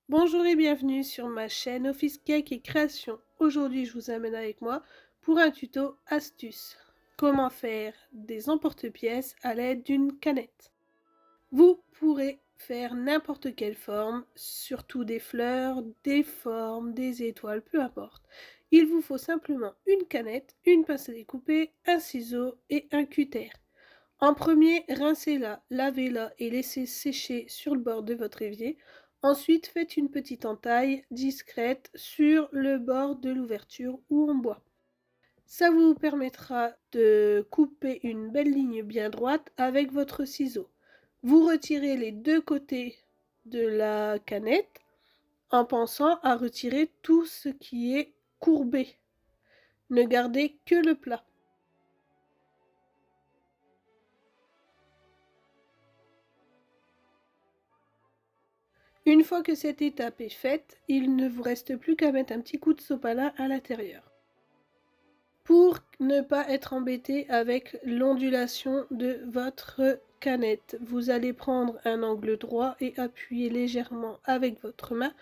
Bonjour et bienvenue sur ma chaîne Office Cake et Création. Aujourd'hui, je vous amène avec moi pour un tuto astuce. Comment faire des emporte-pièces à l'aide d'une canette. Vous pourrez faire n'importe quelle forme, surtout des fleurs, des formes, des étoiles, peu importe. Il vous faut simplement une canette, une pince à découper, un ciseau et un cutter. En premier, rincez-la, lavez-la et laissez sécher sur le bord de votre évier. Ensuite, faites une petite entaille discrète sur le bord de l'ouverture où on boit. Ça vous permettra de couper une belle ligne bien droite avec votre ciseau. Vous retirez les deux côtés de la canette en pensant à retirer tout ce qui est courbé. Ne gardez que le plat. Une fois que cette étape est faite, il ne vous reste plus qu'à mettre un petit coup de sopalin à l'intérieur. Pour ne pas être embêté avec l'ondulation de votre canette, vous allez prendre un angle droit et appuyer légèrement avec votre main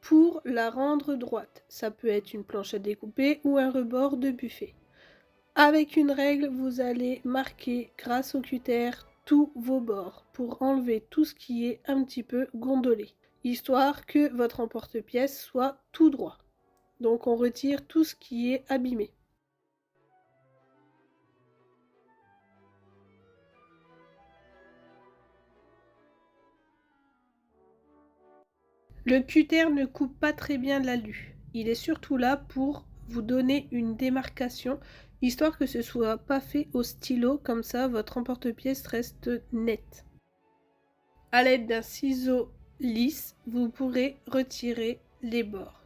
pour la rendre droite. Ça peut être une planche à découper ou un rebord de buffet. Avec une règle, vous allez marquer grâce au cutter tous vos bords pour enlever tout ce qui est un petit peu gondolé, histoire que votre emporte-pièce soit tout droit. Donc on retire tout ce qui est abîmé. Le cutter ne coupe pas très bien l'alu. Il est surtout là pour vous donner une démarcation, histoire que ce soit pas fait au stylo, comme ça votre emporte-pièce reste net. À l'aide d'un ciseau lisse, vous pourrez retirer les bords.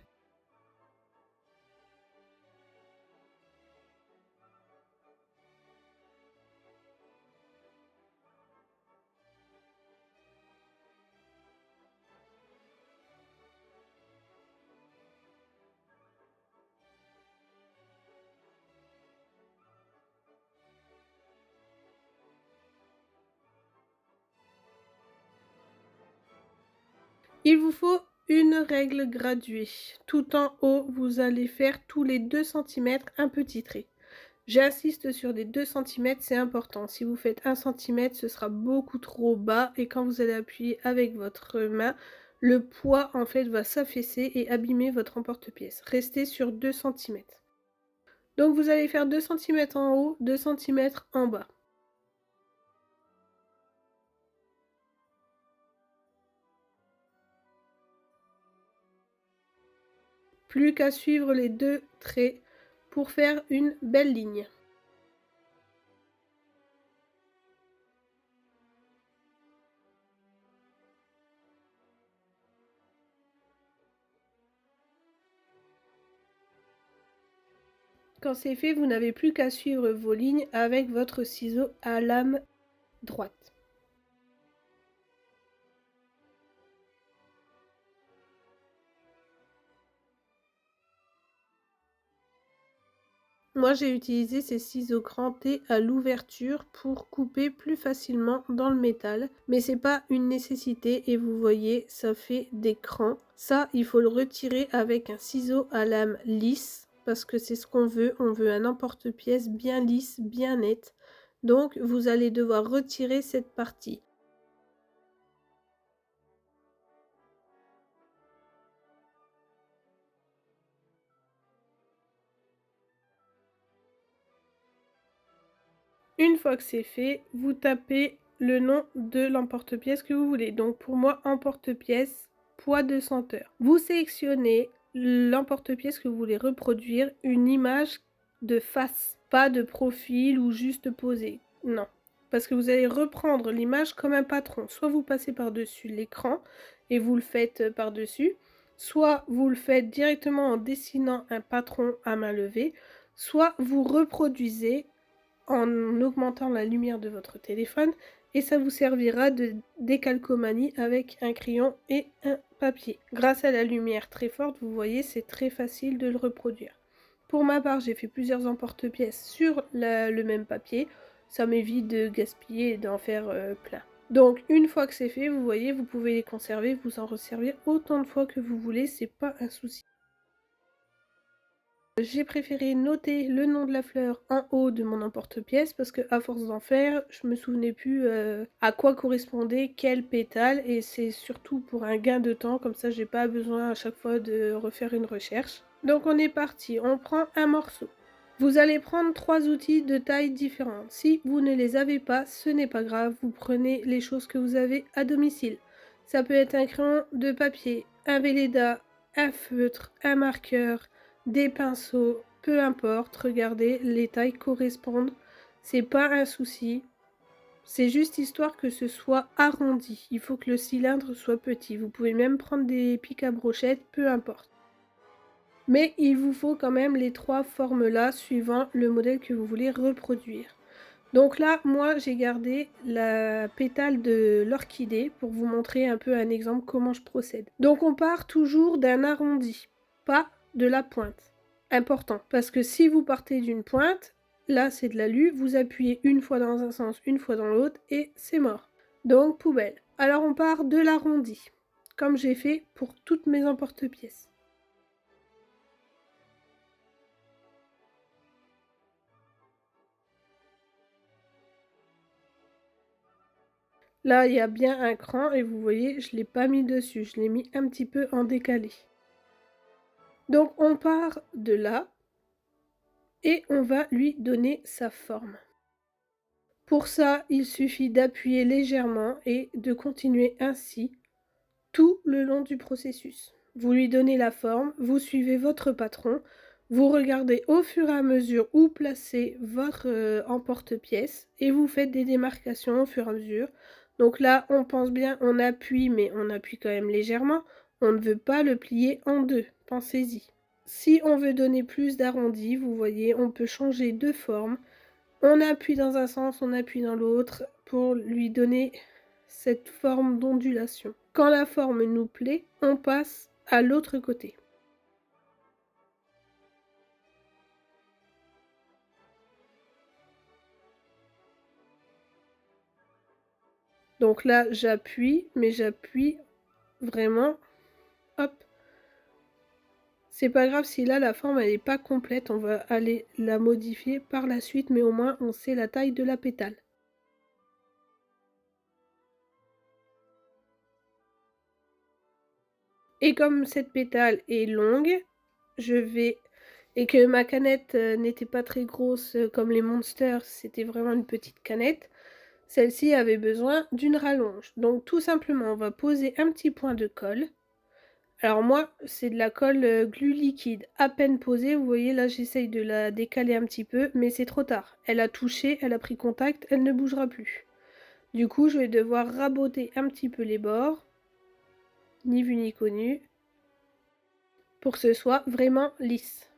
Il vous faut une règle graduée. Tout en haut, vous allez faire tous les 2 cm un petit trait. J'insiste sur les 2 cm, c'est important. Si vous faites 1 cm, ce sera beaucoup trop bas et quand vous allez appuyer avec votre main, le poids en fait va s'affaisser et abîmer votre emporte-pièce. Restez sur 2 cm. Donc vous allez faire 2 cm en haut, 2 cm en bas. Plus qu'à suivre les 2 traits pour faire une belle ligne. Quand c'est fait, vous n'avez plus qu'à suivre vos lignes avec votre ciseau à lame droite. Moi, j'ai utilisé ces ciseaux crantés à l'ouverture pour couper plus facilement dans le métal, mais c'est pas une nécessité et vous voyez, ça fait des crans. Ça, il faut le retirer avec un ciseau à lame lisse parce que c'est ce qu'on veut. On veut un emporte-pièce bien lisse, bien net. Donc, vous allez devoir retirer cette partie. Une fois que c'est fait, vous tapez le nom de l'emporte-pièce que vous voulez. Donc pour moi, emporte-pièce, poids de senteur. Vous sélectionnez l'emporte-pièce que vous voulez reproduire, une image de face, pas de profil ou juste posé. Non. Parce que vous allez reprendre l'image comme un patron. Soit vous passez par-dessus l'écran et vous le faites par-dessus, soit vous le faites directement en dessinant un patron à main levée, soit vous reproduisez en augmentant la lumière de votre téléphone et ça vous servira de décalcomanie avec un crayon et un papier. Grâce à la lumière très forte, vous voyez, c'est très facile de le reproduire. Pour ma part, j'ai fait plusieurs emporte-pièces sur le même papier. Ça m'évite de gaspiller et d'en faire plein. Donc une fois que c'est fait, vous voyez, vous pouvez les conserver, vous en resservir autant de fois que vous voulez, c'est pas un souci. J'ai préféré noter le nom de la fleur en haut de mon emporte-pièce parce que à force d'en faire, je me souvenais plus à quoi correspondait quel pétale et c'est surtout pour un gain de temps, comme ça j'ai pas besoin à chaque fois de refaire une recherche. Donc on est parti, on prend un morceau. Vous allez prendre 3 outils de taille différentes. Si vous ne les avez pas, ce n'est pas grave, vous prenez les choses que vous avez à domicile. Ça peut être un crayon de papier, un Velleda, un feutre, un marqueur, des pinceaux, peu importe, regardez, les tailles correspondent. C'est pas un souci. C'est juste histoire que ce soit arrondi. Il faut que le cylindre soit petit. Vous pouvez même prendre des pics à brochettes, peu importe. Mais il vous faut quand même les 3 formes-là suivant le modèle que vous voulez reproduire. Donc là, moi, j'ai gardé la pétale de l'orchidée pour vous montrer un peu un exemple comment je procède. Donc on part toujours d'un arrondi, pas de la pointe. Important, parce que si vous partez d'une pointe, là c'est de l'alu, vous appuyez une fois dans un sens, une fois dans l'autre, et c'est mort. Donc poubelle. Alors on part de l'arrondi, comme j'ai fait pour toutes mes emporte-pièces. Là, il y a bien un cran et vous voyez, je ne l'ai pas mis dessus, je l'ai mis un petit peu en décalé. Donc on part de là et on va lui donner sa forme. Pour ça, il suffit d'appuyer légèrement et de continuer ainsi tout le long du processus. Vous lui donnez la forme, vous suivez votre patron, vous regardez au fur et à mesure où placer votre emporte-pièce et vous faites des démarcations au fur et à mesure. Donc là, on pense bien, on appuie, mais on appuie quand même légèrement. On ne veut pas le plier en deux, pensez-y. Si on veut donner plus d'arrondi, vous voyez, on peut changer de forme. On appuie dans un sens, on appuie dans l'autre pour lui donner cette forme d'ondulation. Quand la forme nous plaît, on passe à l'autre côté. Donc là, j'appuie, mais j'appuie vraiment, hop. C'est pas grave si là la forme elle n'est pas complète, on va aller la modifier par la suite, mais au moins on sait la taille de la pétale. Et comme cette pétale est longue, je vais et que ma canette n'était pas très grosse comme les Monsters, c'était vraiment une petite canette. Celle-ci avait besoin d'une rallonge. Donc tout simplement, on va poser un petit point de colle. Alors moi, c'est de la colle glu liquide, à peine posée. Vous voyez, là, j'essaye de la décaler un petit peu, mais c'est trop tard. Elle a touché, elle a pris contact, elle ne bougera plus. Du coup, je vais devoir raboter un petit peu les bords, ni vu ni connu, pour que ce soit vraiment lisse.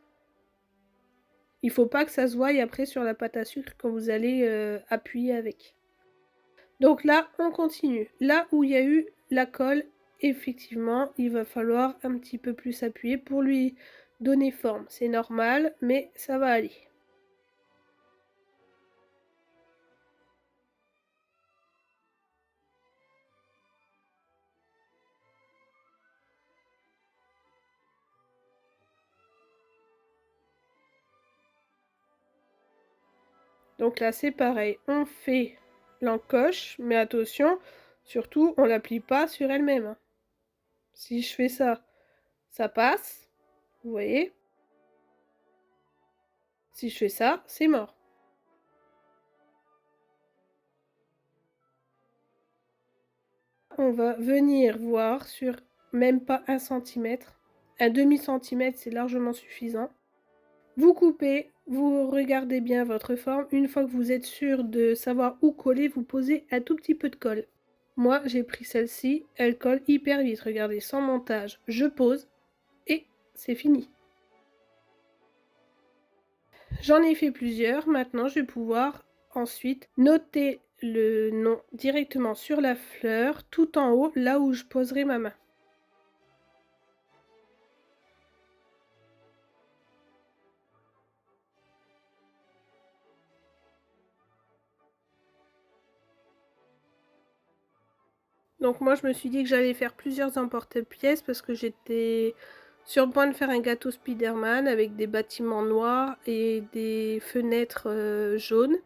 Il ne faut pas que ça se voie après sur la pâte à sucre quand vous allez appuyer avec. Donc là, on continue. Là où il y a eu la colle, effectivement, il va falloir un petit peu plus appuyer pour lui donner forme. C'est normal, mais ça va aller. Donc là, c'est pareil. On fait l'encoche, mais attention, surtout, on ne l'applique pas sur elle-même, hein. Si je fais ça, ça passe. Vous voyez? Si je fais ça, c'est mort. On va venir voir sur même pas 1 centimètre. Un demi-centimètre, c'est largement suffisant. Vous coupez, vous regardez bien votre forme. Une fois que vous êtes sûr de savoir où coller, vous posez un tout petit peu de colle. Moi, j'ai pris celle-ci, elle colle hyper vite. Regardez, sans montage, je pose et c'est fini. J'en ai fait plusieurs. Maintenant, je vais pouvoir ensuite noter le nom directement sur la fleur, tout en haut, là où je poserai ma main. Donc moi je me suis dit que j'allais faire plusieurs emporte-pièces parce que j'étais sur le point de faire un gâteau Spider-Man avec des bâtiments noirs et des fenêtres jaunes.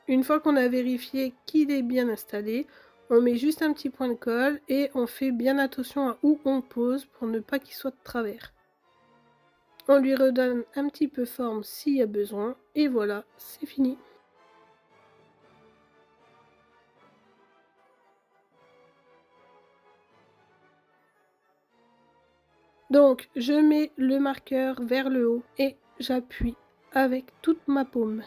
Une fois qu'on a vérifié qu'il est bien installé, on met juste un petit point de colle et on fait bien attention à où on pose pour ne pas qu'il soit de travers. On lui redonne un petit peu forme s'il y a besoin et voilà, c'est fini. Donc je mets le marqueur vers le haut et j'appuie avec toute ma paume.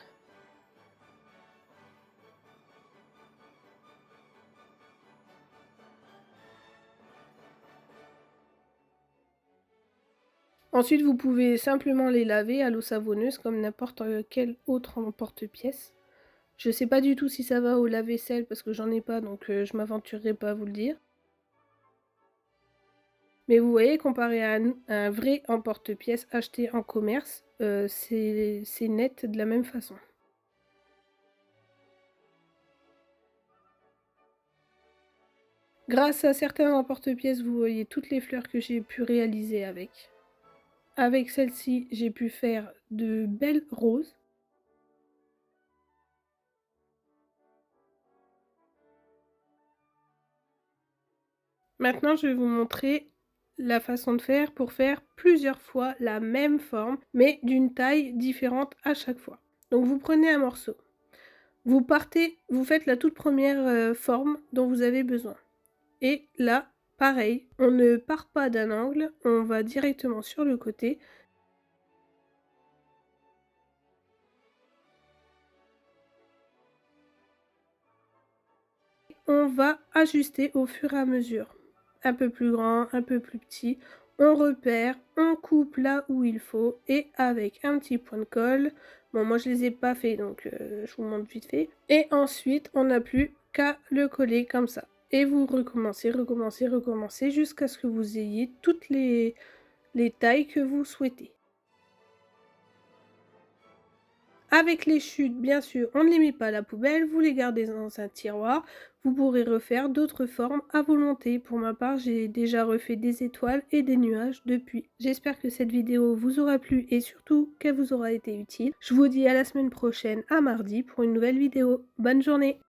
Ensuite, vous pouvez simplement les laver à l'eau savonneuse comme n'importe quel autre emporte-pièce. Je sais pas du tout si ça va au lave-vaisselle parce que j'en ai pas, donc je m'aventurerai pas à vous le dire. Mais vous voyez, comparé à un vrai emporte-pièce acheté en commerce, c'est net de la même façon. Grâce à certains emporte-pièces, vous voyez toutes les fleurs que j'ai pu réaliser avec. Avec celle-ci, j'ai pu faire de belles roses. Maintenant, je vais vous montrer la façon de faire pour faire plusieurs fois la même forme, mais d'une taille différente à chaque fois. Donc vous prenez un morceau, vous partez, vous faites la toute première forme dont vous avez besoin. Et là, pareil, on ne part pas d'un angle, on va directement sur le côté. On va ajuster au fur et à mesure. Un peu plus grand, un peu plus petit. On repère, on coupe là où il faut et avec un petit point de colle. Bon, moi je les ai pas fait donc je vous montre vite fait. Et ensuite, on n'a plus qu'à le coller comme ça. Et vous recommencez, recommencez, recommencez jusqu'à ce que vous ayez toutes les tailles que vous souhaitez. Avec les chutes, bien sûr, on ne les met pas à la poubelle, vous les gardez dans un tiroir. Vous pourrez refaire d'autres formes à volonté. Pour ma part, j'ai déjà refait des étoiles et des nuages depuis. J'espère que cette vidéo vous aura plu et surtout qu'elle vous aura été utile. Je vous dis à la semaine prochaine, à mardi, pour une nouvelle vidéo. Bonne journée!